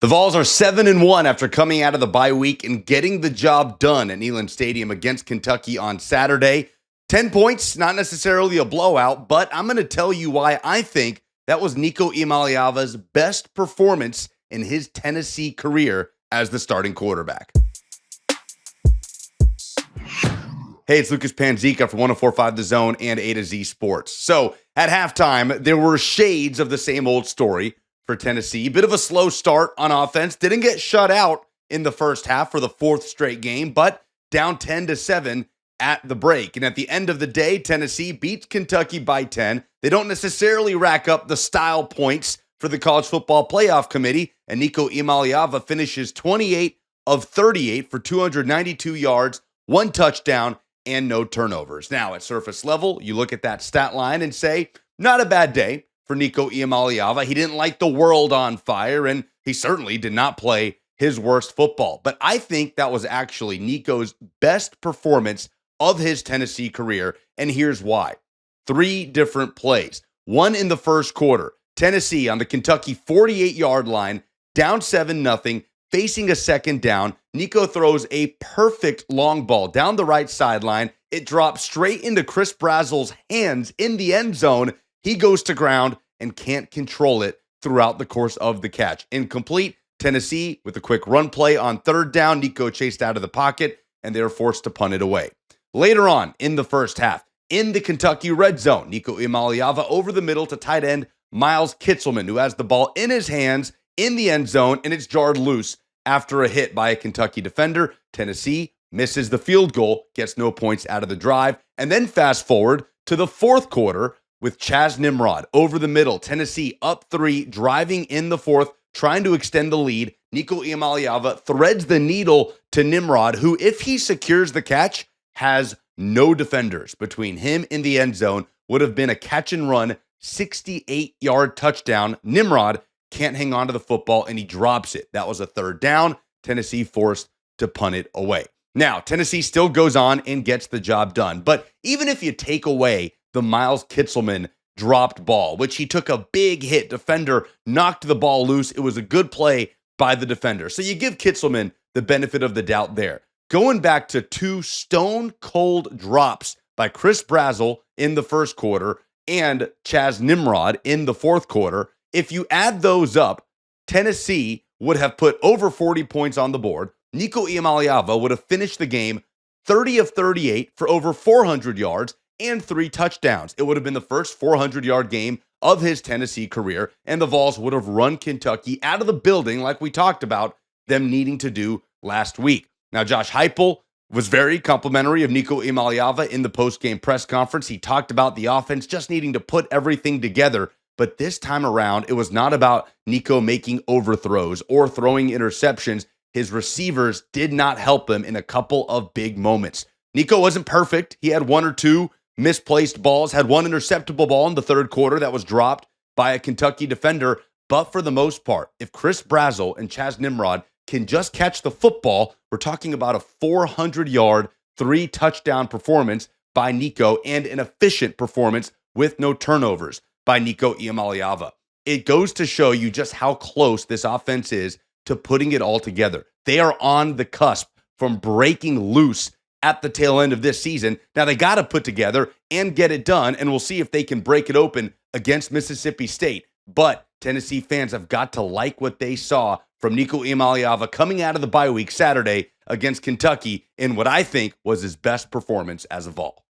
The Vols are 7-1 after coming out of the bye week and getting the job done at Neyland Stadium against Kentucky on Saturday. 10 points, not necessarily a blowout, but I'm going to tell you why I think that was Nico Iamaleava's best performance in his Tennessee career as the starting quarterback. Hey, it's Lucas Panzica from 104.5 The Zone and A to Z Sports. So at halftime, there were shades of the same old story for Tennessee. Bit of a slow start on offense. Didn't get shut out in the first half for the fourth straight game, but down 10-7 at the break. And at the end of the day, Tennessee beats Kentucky by 10. They don't necessarily rack up the style points for the College Football Playoff Committee, and Nico Iamaleava finishes 28 of 38 for 292 yards, 1 touchdown, and no turnovers. Now, at surface level, you look at that stat line and say, not a bad day for Nico Iamaleava. He didn't light the world on fire, and he certainly did not play his worst football. But I think that was actually Nico's best performance of his Tennessee career, and here's why. 3 different plays. One in the first quarter. Tennessee on the Kentucky 48-yard line, down 7-0, facing a second down. Nico throws a perfect long ball down the right sideline. It drops straight into Chris Brazel's hands in the end zone. He goes to ground and can't control it throughout the course of the catch. Incomplete. Tennessee with a quick run play on third down. Nico chased out of the pocket, and they were forced to punt it away. Later on in the first half, in the Kentucky red zone, Nico Iamaleava over the middle to tight end Miles Kitselman, who has the ball in his hands in the end zone, and it's jarred loose after a hit by a Kentucky defender. Tennessee misses the field goal, gets no points out of the drive, and then fast forward to the fourth quarter with Chaz Nimrod over the middle. Tennessee up 3, driving in the fourth, trying to extend the lead. Nico Iamaleava threads the needle to Nimrod, who, if he secures the catch, has no defenders between him and the end zone. Would have been a catch and run 68-yard touchdown. Nimrod can't hang on to the football, and he drops it. That was a third down. Tennessee forced to punt it away. Now, Tennessee still goes on and gets the job done. But even if you take away the Miles Kitselman dropped ball, which he took a big hit, defender knocked the ball loose. It was a good play by the defender. So you give Kitselman the benefit of the doubt there. Going back to 2 stone-cold drops by Chris Brazel in the first quarter and Chaz Nimrod in the fourth quarter, if you add those up, Tennessee would have put over 40 points on the board. Nico Iamaleava would have finished the game 30 of 38 for over 400 yards and 3 touchdowns. It would have been the first 400-yard game of his Tennessee career, and the Vols would have run Kentucky out of the building like we talked about them needing to do last week. Now, Josh Heupel was very complimentary of Nico Iamaleava in the post-game press conference. He talked about the offense just needing to put everything together. But this time around, it was not about Nico making overthrows or throwing interceptions. His receivers did not help him in a couple of big moments. Nico wasn't perfect. He had 1 or 2 misplaced balls, had 1 interceptable ball in the third quarter that was dropped by a Kentucky defender. But for the most part, if Chris Brazel and Chaz Nimrod can just catch the football, we're talking about a 400-yard, 3-touchdown performance by Nico and an efficient performance with no turnovers by Nico Iamaleava. It goes to show you just how close this offense is to putting it all together. They are on the cusp from breaking loose at the tail end of this season. Now they got to put together and get it done, and we'll see if they can break it open against Mississippi State. But Tennessee fans have got to like what they saw from Nico Iamaleava coming out of the bye week Saturday against Kentucky in what I think was his best performance as a Vol.